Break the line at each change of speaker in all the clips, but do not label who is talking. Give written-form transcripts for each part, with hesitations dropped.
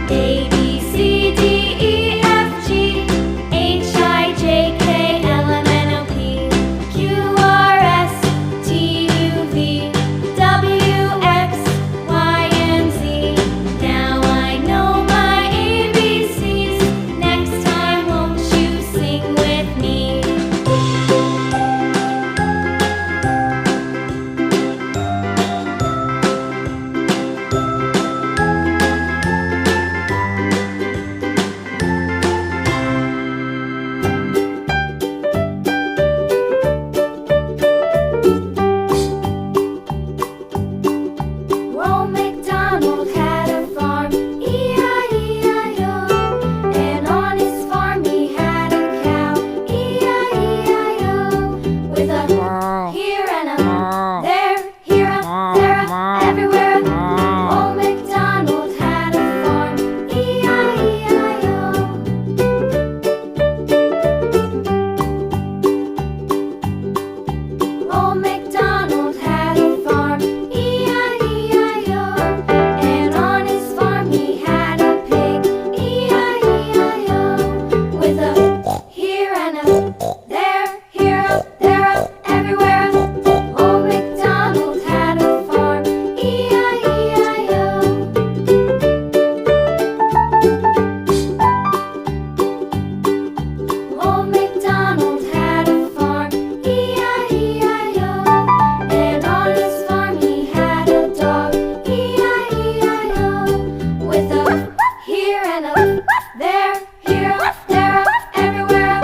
A, B, C, D, E, F, G, H, I, J, K, L, M, N, O, P, Q, R, S, T, U, V, W, X, Y, and Z. Now I know my ABCs. Next time, won't you sing with me? Old MacDonald had a farm, E-I-E-I-O. And on his farm he had a cow, E-I-E-I-O. With a here and a there, here a, there a, everywhere a. Old MacDonald had a farm, E-I-E-I-O. Old MacDonald had a farm, E-I-E-I-O. And on his farm he had a pig, E-I-E-I-O. With a here and a there, here a, there a, everywhere a. Old MacDonald had a farm, E-I-E-I-O. Old MacDonald had a farm, E-I-E-I-O. And on his farm he had a dog, E-I-E-I-O. With a here and a there, here a, there a, everywhere a.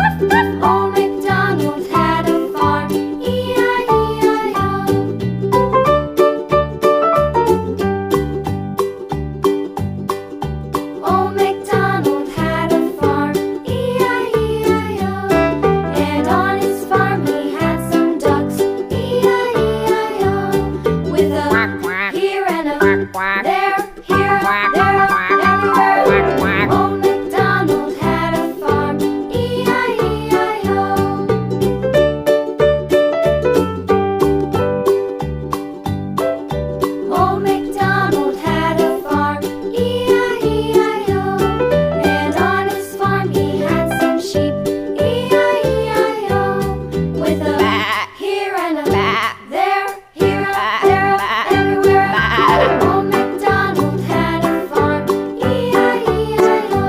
Old MacDonald had a farm, E-I-E-I-O. Old MacDonald had a farm, E-I-E-I-O. And on his farm he had some ducks, E-I-E-I-O. With a here and a there, here a, there a, everywhere. Old MacDonald had a farm, E-I-E-I-O. Old MacDonald had a farm, E-I-E-I-O. And on his farm he had some sheep, E-I-E-I-O. With a here and a there, here a, there a, everywhere. Old MacDonald had a farm, E-I-E-I-O.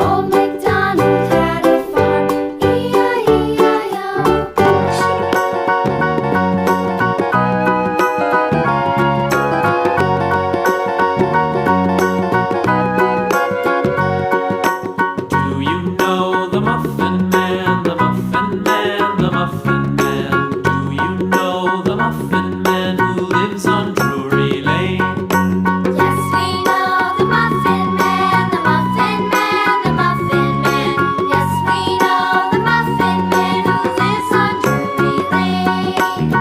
Old MacDonald had a farm, E-I-E-I-O.
Do you know the Muffin Man, the Muffin Man, the Muffin Man? Do you know the Muffin Man who lives on Drury Lane?
Yes, we know the Muffin Man, the Muffin Man, the Muffin Man. Yes, we know the Muffin Man who lives on Drury Lane.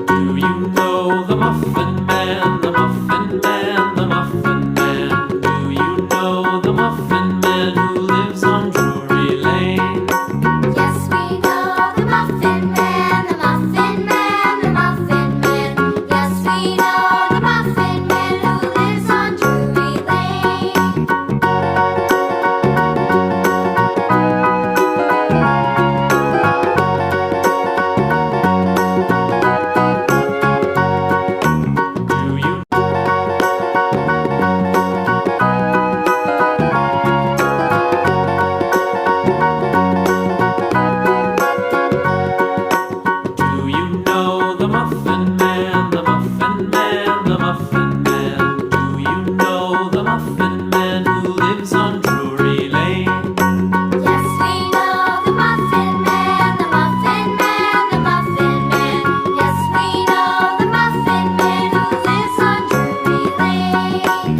Do you know the Muffin Man, the Muffin Man, the Muffin Man? Do you know the Muffin Man who lives on Drury Lane?
Yes, we know the Muffin Man, the Muffin Man, the Muffin Man. Yes, we know the Muffin Man who lives on Drury Lane.
Do you Do you know the Muffin Man, the Muffin Man, the Muffin Man? Do you know the Muffin Man who lives on Drury Lane?
Yes, we know the Muffin Man, the Muffin Man, the Muffin Man. Yes, we know the Muffin Man who lives on Drury Lane.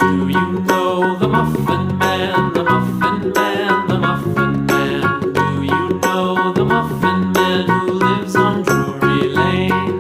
Do you know the Muffin Man, the Muffin Man, the Muffin Man? Do you know the Muffin Man who lives on Drury Lane?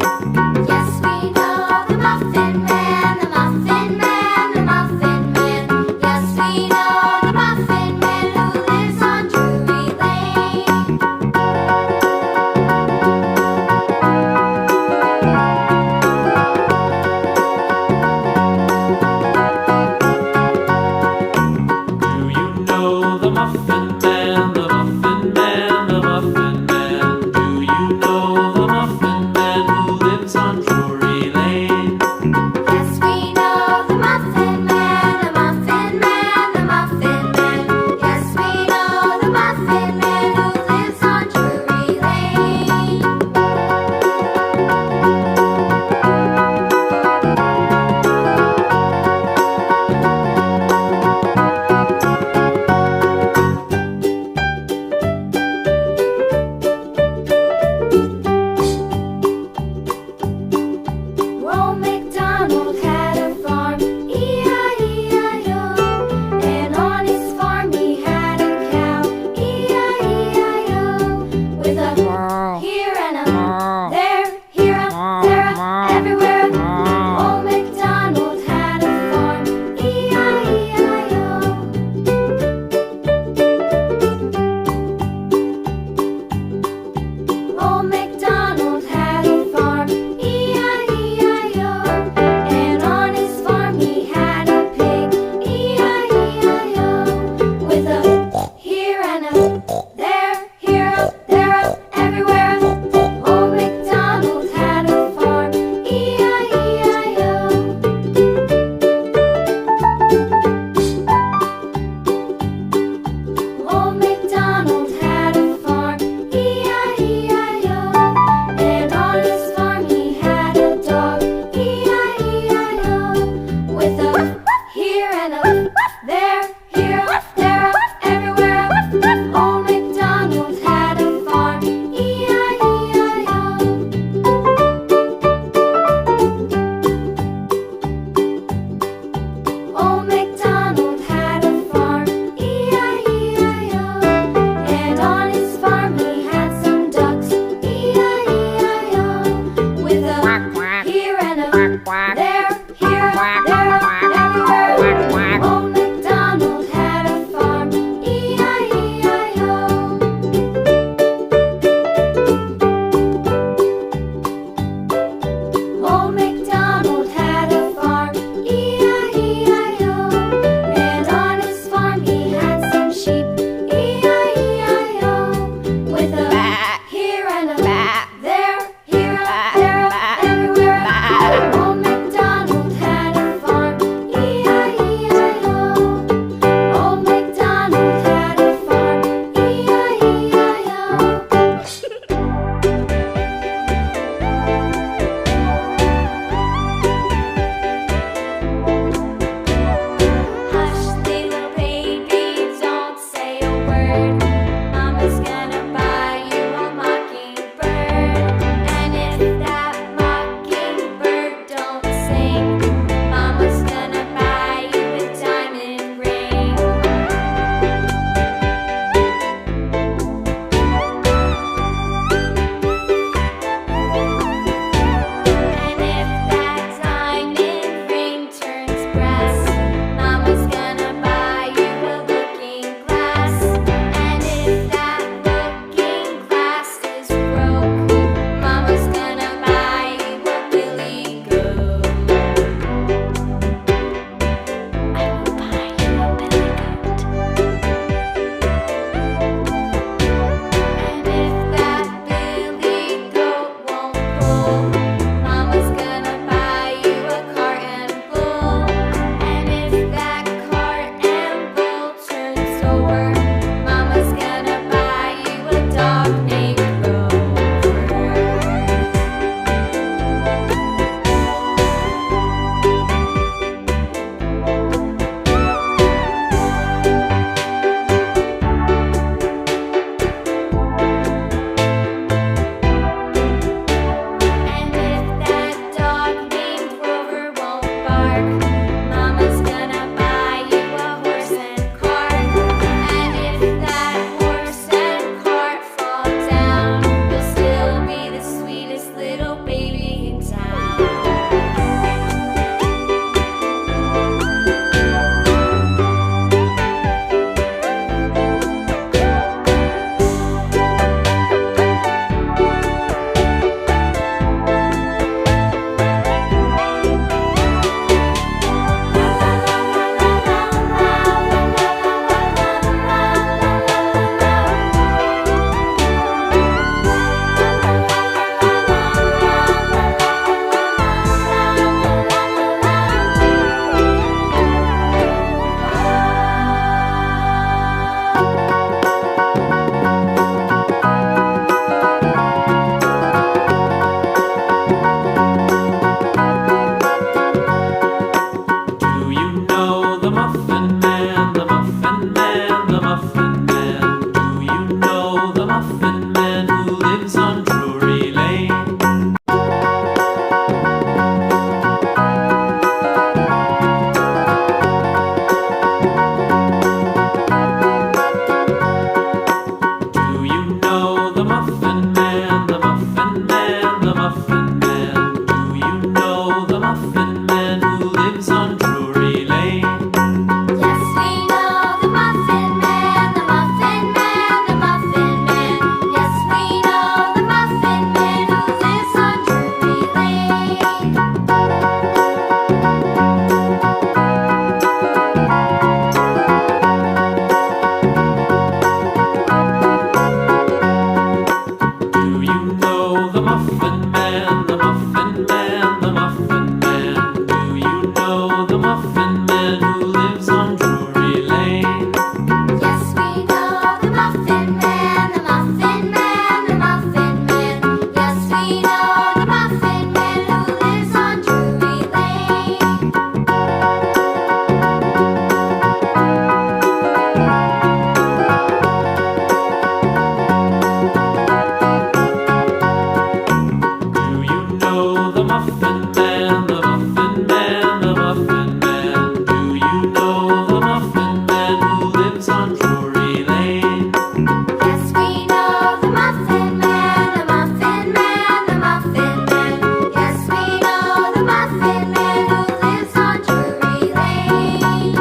Muffin Man, the Muffin Man, the Muffin Man. Do you know the Muffin Man who lives on Drury Lane?
Yes, we know the Muffin Man, the Muffin Man, the Muffin Man. Yes, we know the Muffin Man who lives on Drury Lane.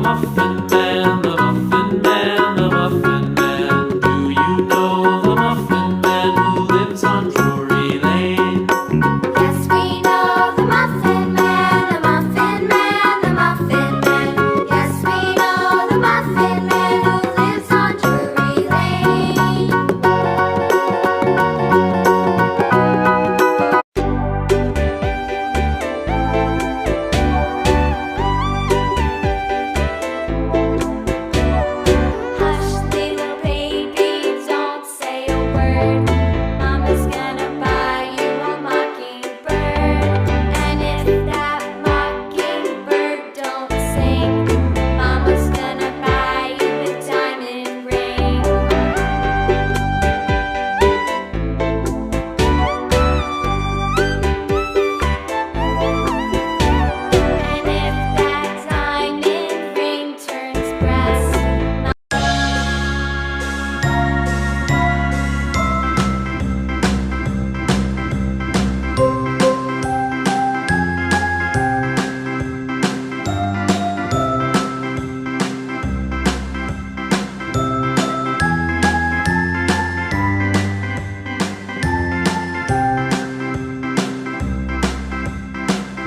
Muffin Man, the Muffin Man, the Muffin Man. Do you know the Muffin Man who lives on Drury Lane?
Yes, we know the Muffin Man, the Muffin Man, the Muffin Man. Yes, we know the Muffin Man who lives on Drury Lane. Hush, little baby, don't say a word. Mama's gonna buy you a mockingbird. And if that mockingbird don't sing, Mama's gonna buy you a diamond ring. And if that diamond ring turns brass,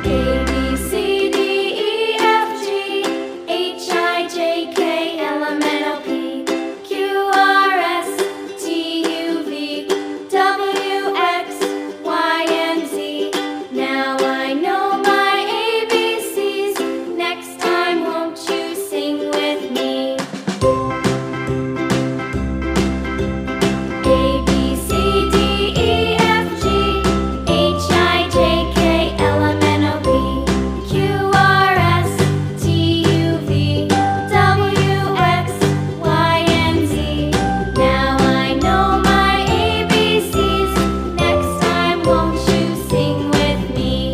A, B, C, D, E, F, G, H, I, J, K, L, M, N, O, P, Q, R, S, T, U, V, W, X, Y, and Z. Now I know my ABCs. Next time, won't you sing with me? A, B, C, D, E, F, G, H, I, J, K, L, M, N, O, P, Q, R, S, T, U, V, W, X, Y, and Z. Now I know my ABCs. Next time, won't you sing with me?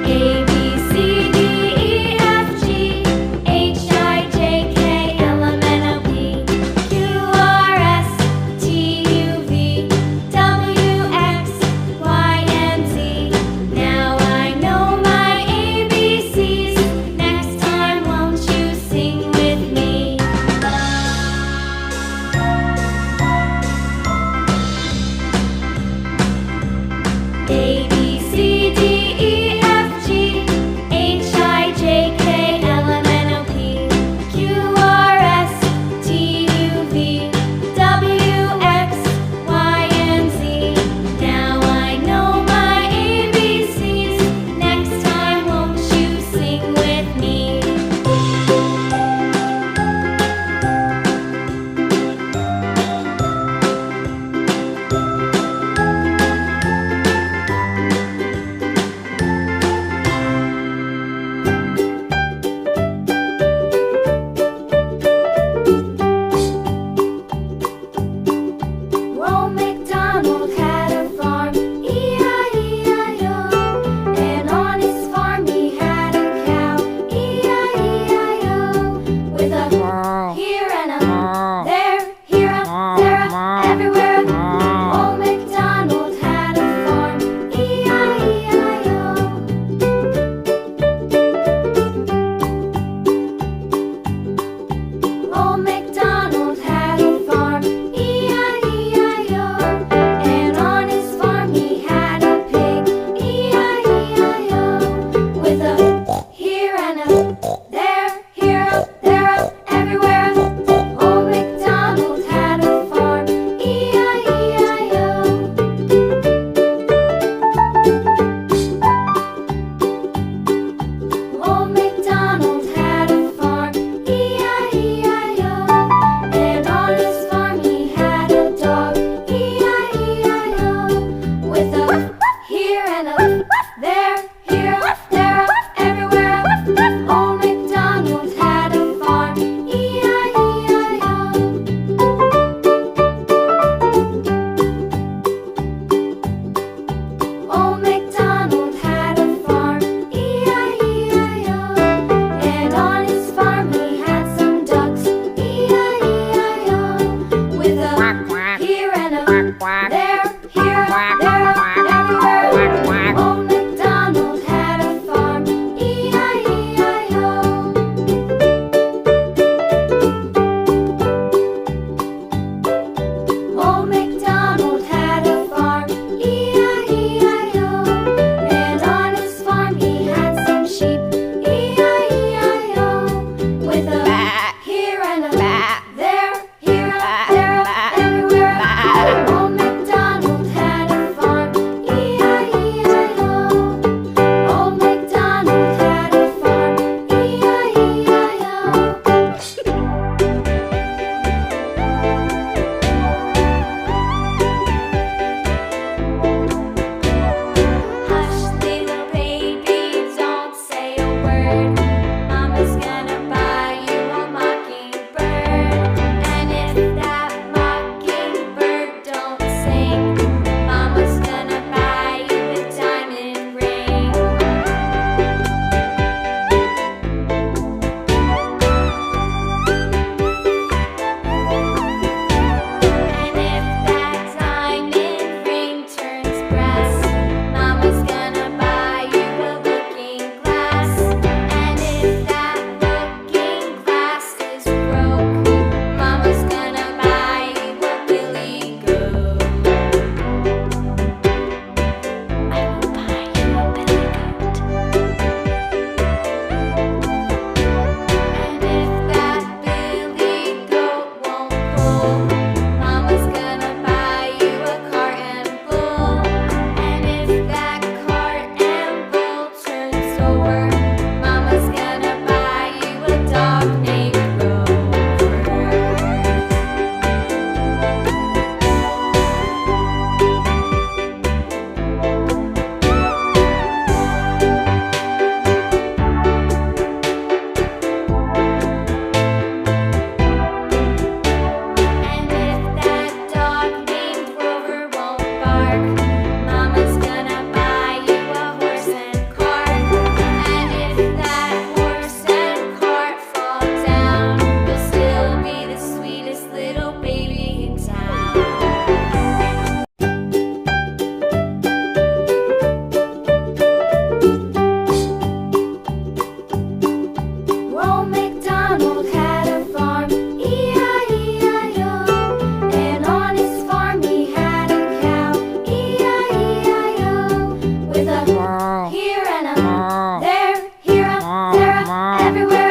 A, B, C, D, E, F, G, H, I, J, K, L, M, N, O, P, Q, R, S, T, U, V, W, X, Y, and Z. Now I know my ABCs. Next time, won't you sing with me? A, B, C, D, E, F, G, H, I, J, K, L, M, N, O, P, Q, R, S, T, U, V, W, X, Y, and Z. Now I know my ABCs. Next time, won't you sing with me? Old MacDonald had a farm, E-I-E-I-O. And on his farm he had a cow, E-I-E-I-O. With a here and a there, here a there a everywhere. Old MacDonald had a farm, E-I-E-I-O. Old MacDonald had a farm, E-I-E-I-O. And on his farm he had a pig, E-I-E-I-O. With a here and a there, here a there a everywhere. Old MacDonald had a farm, E-I-E-I-O. Old MacDonald had a farm, E-I-E-I-O. And on his farm he had a dog, E-I-E-I-O. With a here and a there, here a there a everywhere. Old MacDonald Everywhere